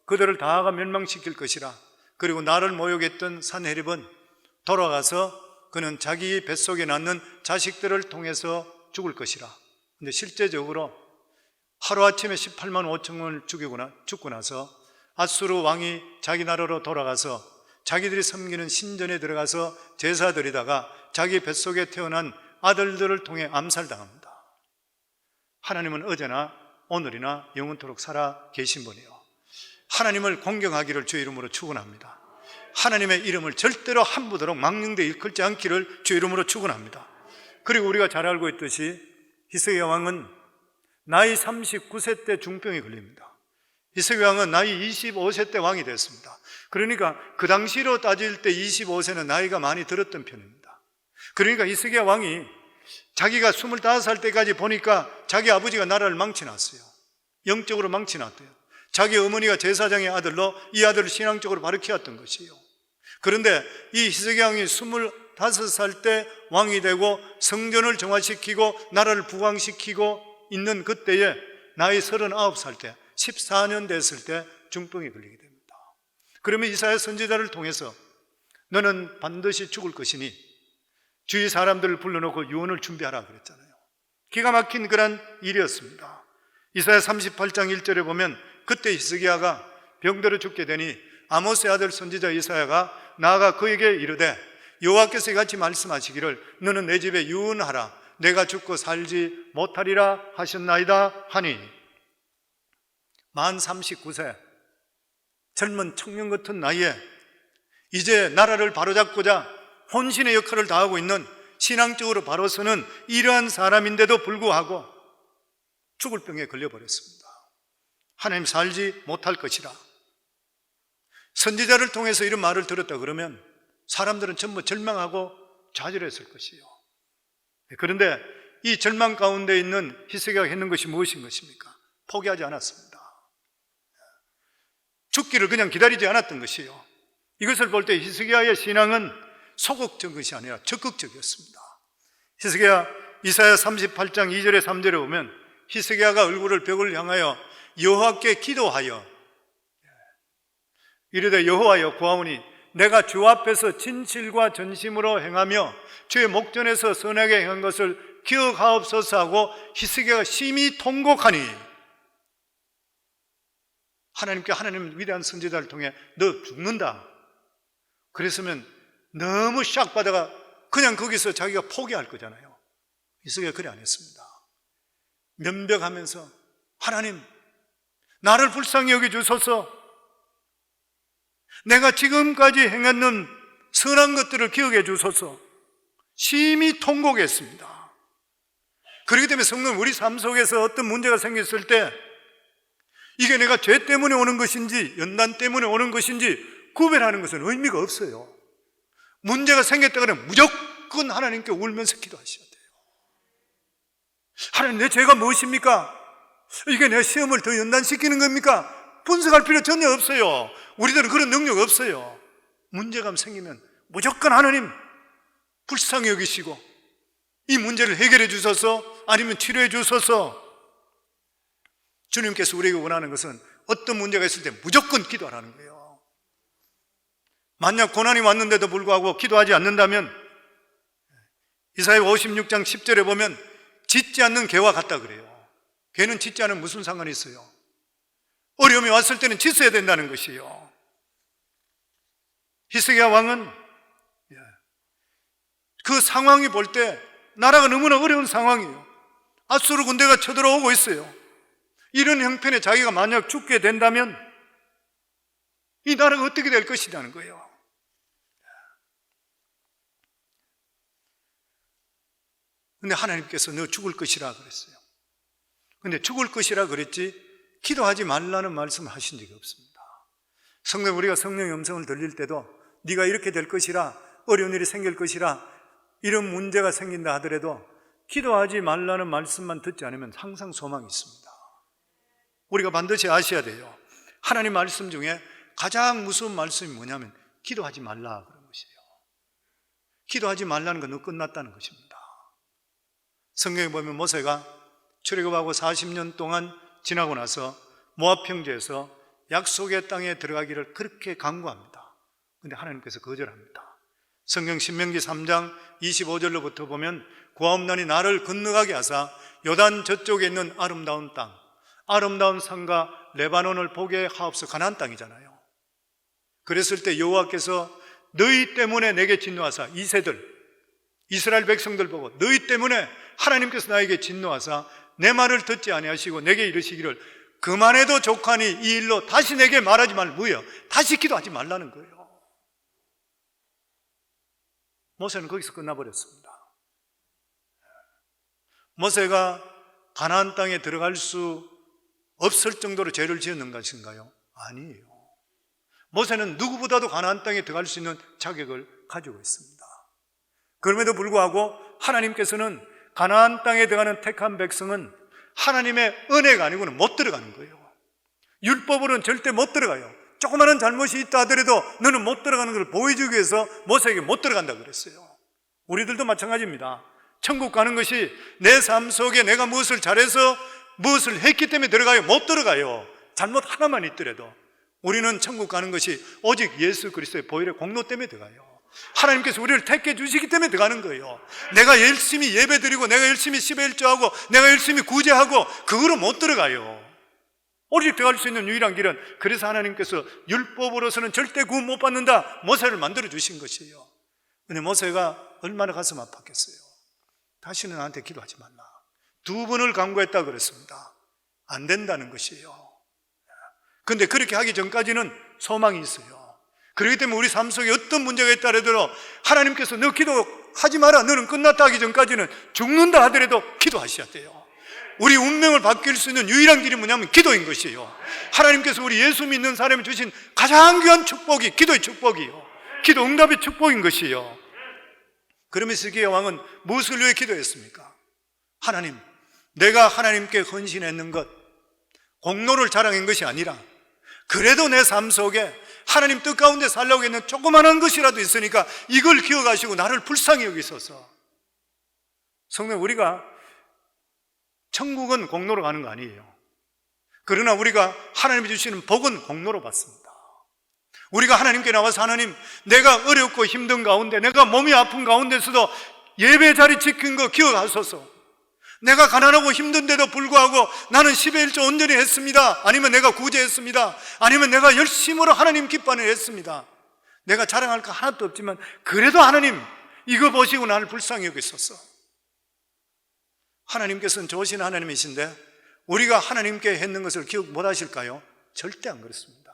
그들을 다가 멸망시킬 것이라. 그리고 나를 모욕했던 산헤립은 돌아가서 그는 자기 뱃속에 낳는 자식들을 통해서 죽을 것이라. 근데 실제적으로 하루아침에 18만 5천 명을 죽고 나서 아수르 왕이 자기 나라로 돌아가서 자기들이 섬기는 신전에 들어가서 제사 드리다가 자기 뱃속에 태어난 아들들을 통해 암살당합니다. 하나님은 어제나 오늘이나 영원토록 살아 계신 분이요, 하나님을 공경하기를 주의 이름으로 축원합니다. 하나님의 이름을 절대로 한부도록 망령되이 일컬지 않기를 주 이름으로 축원합니다. 그리고 우리가 잘 알고 있듯이 히스기야 왕은 나이 39세 때 중병에 걸립니다. 히스기야 왕은 나이 25세 때 왕이 됐습니다. 그러니까 그 당시로 따질 때 25세는 나이가 많이 들었던 편입니다. 그러니까 히스기야 왕이 자기가 25살 때까지 보니까 자기 아버지가 나라를 망쳐놨어요. 영적으로 망쳐놨대요. 자기 어머니가 제사장의 아들로 이 아들을 신앙적으로 바로 키웠던 것이에요. 그런데 이 히스기야 왕이 25살 때 왕이 되고 성전을 정화시키고 나라를 부강시키고 있는 그때에 나이 39살 때 14년 됐을 때 중병에 걸리게 됩니다. 그러면 이사야 선지자를 통해서 너는 반드시 죽을 것이니 주위 사람들을 불러놓고 유언을 준비하라 그랬잖아요. 기가 막힌 그런 일이었습니다. 이사야 38장 1절에 보면 그때 히스기야가 병들어 죽게 되니 아모스의 아들 선지자 이사야가 나아가 그에게 이르되 여호와께서 이같이 말씀하시기를 너는 내 집에 유언하라 내가 죽고 살지 못하리라 하셨나이다 하니 만 39세 젊은 청년 같은 나이에 이제 나라를 바로잡고자 혼신의 역할을 다하고 있는 신앙적으로 바로서는 이러한 사람인데도 불구하고 죽을 병에 걸려버렸습니다. 하나님 살지 못할 것이라. 선지자를 통해서 이런 말을 들었다 그러면 사람들은 전부 절망하고 좌절했을 것이에요. 그런데 이 절망 가운데 있는 히스기야가 했는 것이 무엇인 것입니까? 포기하지 않았습니다. 죽기를 그냥 기다리지 않았던 것이에요. 이것을 볼 때 히스기야의 신앙은 소극적인 것이 아니라 적극적이었습니다. 히스기야 이사야 38장 2절에 3절에 보면 히스기야가 얼굴을 벽을 향하여 여호와께 기도하여 이르되 여호와여 구하오니 내가 주 앞에서 진실과 전심으로 행하며 주의 목전에서 선하게 행한 것을 기억하옵소서 하고 히스기야가 심히 통곡하니 하나님께 하나님 위대한 선지자를 통해 너 죽는다 그랬으면 너무 샥 받아가 그냥 거기서 자기가 포기할 거잖아요. 히스기야가 그래 안 했습니다. 면벽하면서 하나님 나를 불쌍히 여겨주소서 내가 지금까지 행했는 선한 것들을 기억해 주소서 심히 통곡했습니다. 그렇기 때문에 성도는 우리 삶 속에서 어떤 문제가 생겼을 때 이게 내가 죄 때문에 오는 것인지 연단 때문에 오는 것인지 구별하는 것은 의미가 없어요. 문제가 생겼다 그러면 무조건 하나님께 울면서 기도하셔야 돼요. 하나님 내 죄가 무엇입니까? 이게 내 시험을 더 연단시키는 겁니까? 분석할 필요 전혀 없어요. 우리들은 그런 능력 없어요. 문제가 생기면 무조건 하나님 불쌍히 여기시고 이 문제를 해결해 주소서 아니면 치료해 주소서. 주님께서 우리에게 원하는 것은 어떤 문제가 있을 때 무조건 기도하라는 거예요. 만약 고난이 왔는데도 불구하고 기도하지 않는다면 이사야 56장 10절에 보면 짖지 않는 개와 같다 그래요. 개는 짖지 않으면 무슨 상관이 있어요? 어려움이 왔을 때는 짖어야 된다는 것이에요. 히스기야 왕은 그 상황이 볼 때 나라가 너무나 어려운 상황이에요. 아수르 군대가 쳐들어오고 있어요. 이런 형편에 자기가 만약 죽게 된다면 이 나라가 어떻게 될 것이냐는 거예요. 근데 하나님께서 너 죽을 것이라 그랬어요. 근데 죽을 것이라 그랬지 기도하지 말라는 말씀을 하신 적이 없습니다. 성령 우리가 성령의 음성을 들릴 때도 네가 이렇게 될 것이라 어려운 일이 생길 것이라 이런 문제가 생긴다 하더라도 기도하지 말라는 말씀만 듣지 않으면 항상 소망이 있습니다. 우리가 반드시 아셔야 돼요. 하나님 말씀 중에 가장 무서운 말씀이 뭐냐면 기도하지 말라 그런 것이에요. 기도하지 말라는 건 너 끝났다는 것입니다. 성경에 보면 모세가 출애굽하고 40년 동안 지나고 나서 모압 평지에서 약속의 땅에 들어가기를 그렇게 간구합니다. 그런데 하나님께서 거절합니다. 성경 신명기 3장 25절로부터 보면 구하옵나니 나를 건너가게 하사 요단 저쪽에 있는 아름다운 땅, 아름다운 산과 레바논을 보게 하옵소서. 가나안 땅이잖아요. 그랬을 때 여호와께서 너희 때문에 내게 진노하사 이세들 이스라엘 백성들 보고 너희 때문에 하나님께서 나에게 진노하사 내 말을 듣지 아니하시고 내게 이르시기를 그만해도 족하니 이 일로 다시 내게 말하지 말고요. 다시 기도하지 말라는 거예요. 모세는 거기서 끝나버렸습니다. 모세가 가나안 땅에 들어갈 수 없을 정도로 죄를 지었는 것인가요? 아니에요. 모세는 누구보다도 가나안 땅에 들어갈 수 있는 자격을 가지고 있습니다. 그럼에도 불구하고 하나님께서는 가나안 땅에 들어가는 택한 백성은 하나님의 은혜가 아니고는 못 들어가는 거예요. 율법으로는 절대 못 들어가요. 조그마한 잘못이 있다 하더라도 너는 못 들어가는 걸 보여주기 위해서 모세에게 못 들어간다고 그랬어요. 우리들도 마찬가지입니다. 천국 가는 것이 내 삶 속에 내가 무엇을 잘해서 무엇을 했기 때문에 들어가요? 못 들어가요. 잘못 하나만 있더라도. 우리는 천국 가는 것이 오직 예수 그리스도의 보혈의 공로 때문에 들어가요. 하나님께서 우리를 택해 주시기 때문에 들어가는 거예요. 내가 열심히 예배드리고 내가 열심히 십일조하고 내가 열심히 구제하고 그거로 못 들어가요. 오직 들어갈 수 있는 유일한 길은, 그래서 하나님께서 율법으로서는 절대 구원 못 받는다 모세를 만들어 주신 것이에요. 근데 모세가 얼마나 가슴 아팠겠어요. 다시는 나한테 기도하지 말라. 2번을 강구했다 그랬습니다. 안 된다는 것이에요. 근데 그렇게 하기 전까지는 소망이 있어요. 그렇기 때문에 우리 삶 속에 어떤 문제가 있다 하더라도 하나님께서 너 기도하지 마라, 너는 끝났다 하기 전까지는, 죽는다 하더라도 기도하셔야 돼요. 우리 운명을 바뀔 수 있는 유일한 길이 뭐냐면 기도인 것이에요. 하나님께서 우리 예수 믿는 사람이 주신 가장 귀한 축복이 기도의 축복이에요. 기도 응답의 축복인 것이에요. 그러면서 히스기야 왕은 무엇을 위해 기도했습니까? 하나님, 내가 하나님께 헌신했는 것, 공로를 자랑한 것이 아니라 그래도 내 삶 속에 하나님 뜻 가운데 살려고 했는 조그마한 것이라도 있으니까 이걸 기억하시고 나를 불쌍히 여기소서. 성도, 우리가 천국은 공로로 가는 거 아니에요. 그러나 우리가 하나님이 주시는 복은 공로로 받습니다. 우리가 하나님께 나와서 하나님, 내가 어렵고 힘든 가운데, 내가 몸이 아픈 가운데서도 예배 자리 지킨 거 기억하소서. 내가 가난하고 힘든데도 불구하고 나는 10의 1조 온전히 했습니다. 아니면 내가 구제했습니다. 아니면 내가 열심으로 하나님 기뻐하는 했습니다. 내가 자랑할 거 하나도 없지만 그래도 하나님 이거 보시고 나를 불쌍히 여기소서. 하나님께서는 좋으신 하나님이신데 우리가 하나님께 했는 것을 기억 못 하실까요? 절대 안 그렇습니다.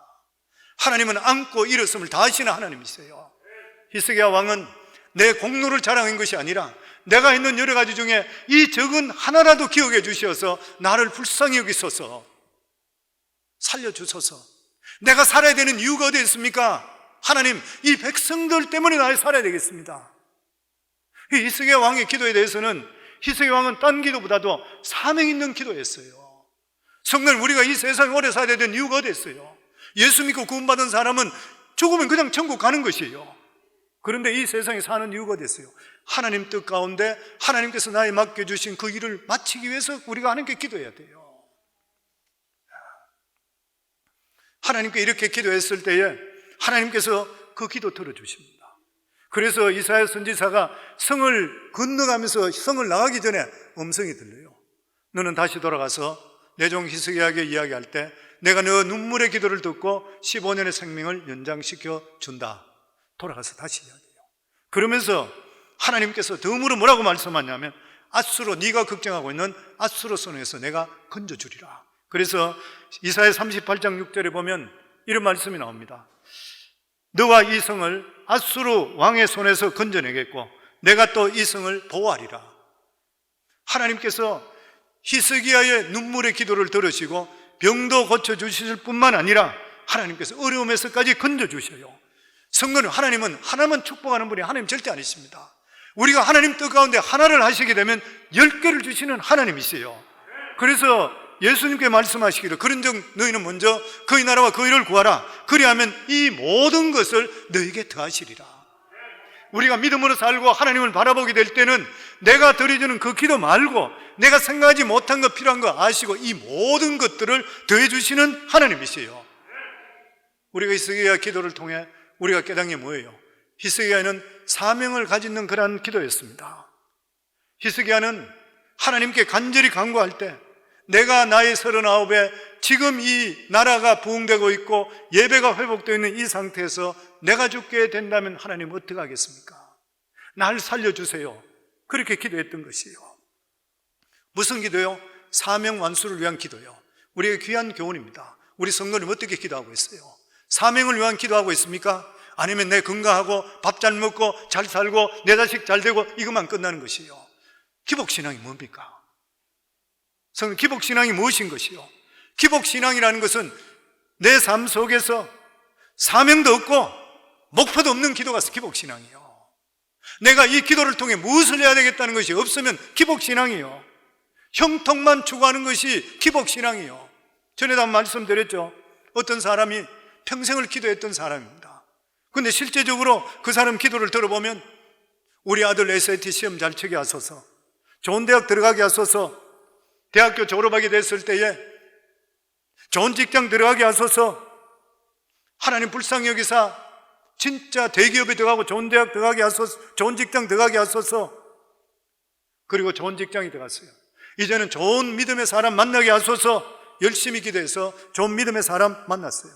하나님은 안고 일었음을 다 하시는 하나님이세요. 히스기야 왕은 내 공로를 자랑한 것이 아니라 내가 있는 여러 가지 중에 이 적은 하나라도 기억해 주셔서 나를 불쌍히 여기소서, 살려주소서. 내가 살아야 되는 이유가 어디 있습니까? 하나님, 이 백성들 때문에 나를 살아야 되겠습니다. 이 히스기야 왕의 기도에 대해서는 히스기야 왕은 딴 기도보다도 사명 있는 기도였어요. 성도님, 우리가 이 세상에 오래 살아야 되는 이유가 어디 있어요? 예수 믿고 구원받은 사람은 죽으면 그냥 천국 가는 것이에요. 그런데 이 세상에 사는 이유가 어디 있어요? 하나님 뜻 가운데 하나님께서 나에 맡겨주신 그 일을 마치기 위해서 우리가 하나님께 기도해야 돼요. 하나님께 이렇게 기도했을 때에 하나님께서 그 기도 들어주십니다. 그래서 이사야 선지자가 성을 건너가면서 성을 나가기 전에 음성이 들려요. 너는 다시 돌아가서 내 종 히스기야에게 이야기할 때 내가 너 눈물의 기도를 듣고 15년의 생명을 연장시켜 준다. 돌아가서 다시 이야기해요. 그러면서 하나님께서 덤으로 뭐라고 말씀하냐면 앗수로, 네가 걱정하고 있는 앗수로 손에서 내가 건져주리라. 그래서 이사야 38장 6절에 보면 이런 말씀이 나옵니다. 너와 이 성을 앗수로 왕의 손에서 건져내겠고 내가 또 이 성을 보호하리라. 하나님께서 히스기야의 눈물의 기도를 들으시고 병도 고쳐주실 뿐만 아니라 하나님께서 어려움에서까지 건져주셔요. 성도는, 하나님은 하나만 축복하는 분이 하나님 절대 아니십니다. 우리가 하나님 뜻 가운데 하나를 하시게 되면 10개를 주시는 하나님이세요. 그래서 예수님께 말씀하시기를 그런즉 너희는 먼저 그의 나라와 그의 의를 구하라. 그리하면 이 모든 것을 너희에게 더하시리라. 우리가 믿음으로 살고 하나님을 바라보게 될 때는 내가 드려주는 그 기도 말고 내가 생각하지 못한 것, 필요한 거 아시고 이 모든 것들을 더해주시는 하나님이세요. 우리가 히스기야 기도를 통해 우리가 깨달은 게 뭐예요? 히스기야는 사명을 가지는 그러한 기도였습니다. 히스기야는 하나님께 간절히 간구할 때 내가 나이 39에 지금 이 나라가 부흥되고 있고 예배가 회복되어 있는 이 상태에서 내가 죽게 된다면 하나님 어떻게 하겠습니까? 날 살려주세요. 그렇게 기도했던 것이에요. 무슨 기도요? 사명 완수를 위한 기도요. 우리에게 귀한 교훈입니다. 우리 성도님 어떻게 기도하고 있어요? 사명을 위한 기도하고 있습니까? 아니면 내 건강하고 밥 잘 먹고 잘 살고 내 자식 잘 되고 이것만 끝나는 것이요. 기복신앙이 뭡니까? 성도, 기복신앙이 무엇인 것이요? 기복신앙이라는 것은 내 삶 속에서 사명도 없고 목표도 없는 기도가 기복신앙이요. 내가 이 기도를 통해 무엇을 해야 되겠다는 것이 없으면 기복신앙이요. 형통만 추구하는 것이 기복신앙이요. 전에도 한 말씀드렸죠. 어떤 사람이 평생을 기도했던 사람입니다. 그런데 실제적으로 그 사람 기도를 들어보면 우리 아들 SAT 시험 잘 치게 하소서, 좋은 대학 들어가게 하소서, 대학교 졸업하게 됐을 때에 좋은 직장 들어가게 하소서, 하나님 불쌍히 여기사 진짜 대기업에 들어가고 좋은 대학 들어가게 하소서, 좋은 직장 들어가게 하소서. 그리고 좋은 직장이 들어갔어요. 이제는 좋은 믿음의 사람 만나게 하소서. 열심히 기도해서 좋은 믿음의 사람 만났어요.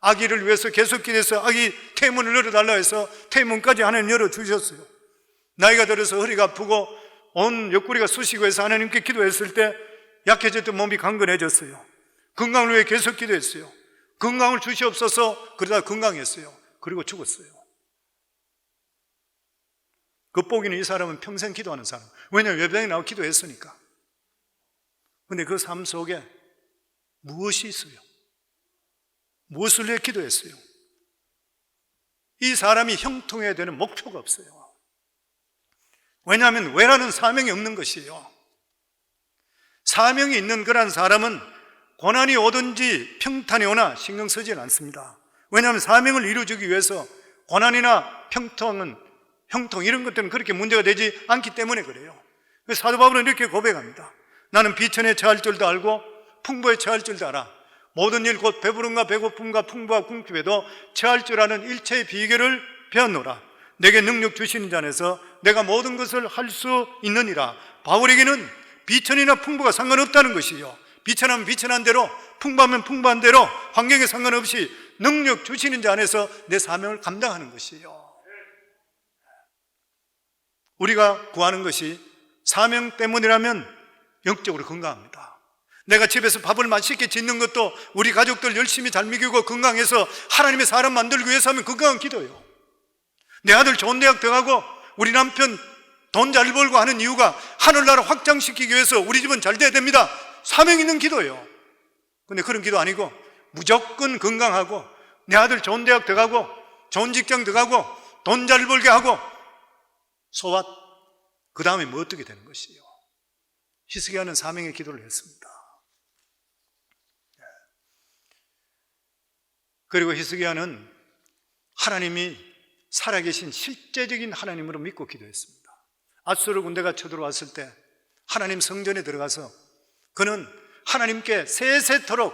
아기를 위해서 계속 기도해서 아기 태문을 열어달라 해서 태문까지 하나님 열어주셨어요. 나이가 들어서 허리가 아프고 온 옆구리가 쑤시고 해서 하나님께 기도했을 때 약해졌던 몸이 강건해졌어요. 건강을 위해 계속 기도했어요. 건강을 주시옵소서. 그러다 건강했어요. 그리고 죽었어요. 겉보기는 이 사람은 평생 기도하는 사람. 왜냐하면 예배당에 나와 기도했으니까. 그런데 그 삶 속에 무엇이 있어요? 무엇을 위해 기도했어요? 이 사람이 형통해야 되는 목표가 없어요. 왜냐하면 왜라는 사명이 없는 것이에요. 사명이 있는 그런 사람은 고난이 오든지 평탄이 오나 신경 쓰지 않습니다. 왜냐하면 사명을 이루어주기 위해서 고난이나 형통 이런 것들은 그렇게 문제가 되지 않기 때문에 그래요. 사도 바울은 이렇게 고백합니다. 나는 비천에 처할 줄도 알고 풍부에 처할 줄도 알아. 모든 일 곧 배부름과 배고픔과 풍부와 궁핍에도 처할 줄 아는 일체의 비결을 배웠노라. 내게 능력 주시는 자 안에서 내가 모든 것을 할 수 있느니라. 바울에게는 비천이나 풍부가 상관없다는 것이요. 비천하면 비천한 대로, 풍부하면 풍부한 대로 환경에 상관없이 능력 주시는 자 안에서 내 사명을 감당하는 것이요. 우리가 구하는 것이 사명 때문이라면 영적으로 건강합니다. 내가 집에서 밥을 맛있게 짓는 것도 우리 가족들 열심히 잘 먹이고 건강해서 하나님의 사람 만들기 위해서 하면 건강한 기도예요. 내 아들 좋은 대학 들어가고 우리 남편 돈 잘 벌고 하는 이유가 하늘나라 확장시키기 위해서 우리 집은 잘 돼야 됩니다. 사명 있는 기도예요. 근데 그런 기도 아니고 무조건 건강하고 내 아들 좋은 대학 들어가고 좋은 직장 들어가고 돈 잘 벌게 하고 소왓 그 다음에 뭐 어떻게 되는 것이에요? 히스기야는 사명의 기도를 했습니다. 그리고 히스기야는 하나님이 살아계신 실제적인 하나님으로 믿고 기도했습니다. 아수르 군대가 쳐들어왔을 때 하나님 성전에 들어가서 그는 하나님께 세세토록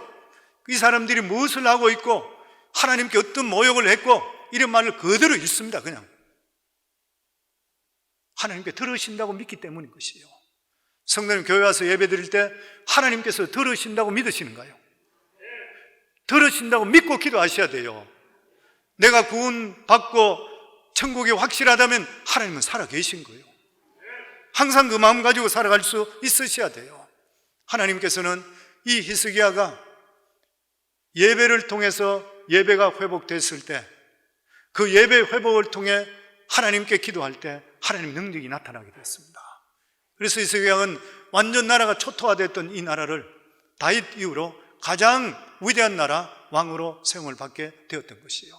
이 사람들이 무엇을 하고 있고 하나님께 어떤 모욕을 했고 이런 말을 그대로 읽습니다. 그냥 하나님께 들으신다고 믿기 때문인 것이에요. 성도님 교회 와서 예배 드릴 때 하나님께서 들으신다고 믿으시는가요? 들으신다고 믿고 기도하셔야 돼요. 내가 구원 받고 천국이 확실하다면 하나님은 살아계신 거예요. 항상 그 마음 가지고 살아갈 수 있으셔야 돼요. 하나님께서는 이 히스기야가 예배를 통해서 예배가 회복됐을 때 그 예배 회복을 통해 하나님께 기도할 때 하나님 능력이 나타나게 됐습니다. 그래서 히스기야는 완전 나라가 초토화됐던 이 나라를 다윗 이후로 가장 위대한 나라 왕으로 세움을 받게 되었던 것이요.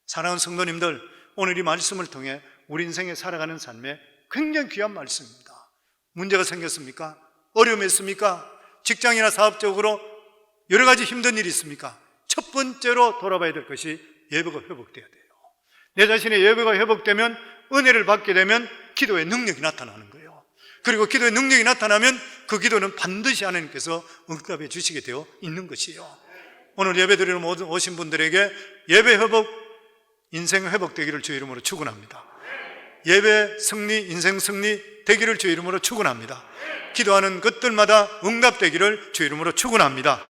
사랑하는 성도님들, 오늘 이 말씀을 통해 우리 인생에 살아가는 삶에 굉장히 귀한 말씀입니다. 문제가 생겼습니까? 어려움이 있습니까? 직장이나 사업적으로 여러 가지 힘든 일이 있습니까? 첫 번째로 돌아봐야 될 것이 예배가 회복돼야 돼요. 내 자신의 예배가 회복되면 은혜를 받게 되면 기도의 능력이 나타나는 거예요. 그리고 기도의 능력이 나타나면 그 기도는 반드시 하나님께서 응답해 주시게 되어 있는 것이에요. 오늘 예배 드리러 오신 분들에게 예배 회복, 인생 회복되기를 주 이름으로 축원합니다. 예배 승리, 인생 승리 되기를 주 이름으로 축원합니다. 기도하는 것들마다 응답되기를 주 이름으로 축원합니다.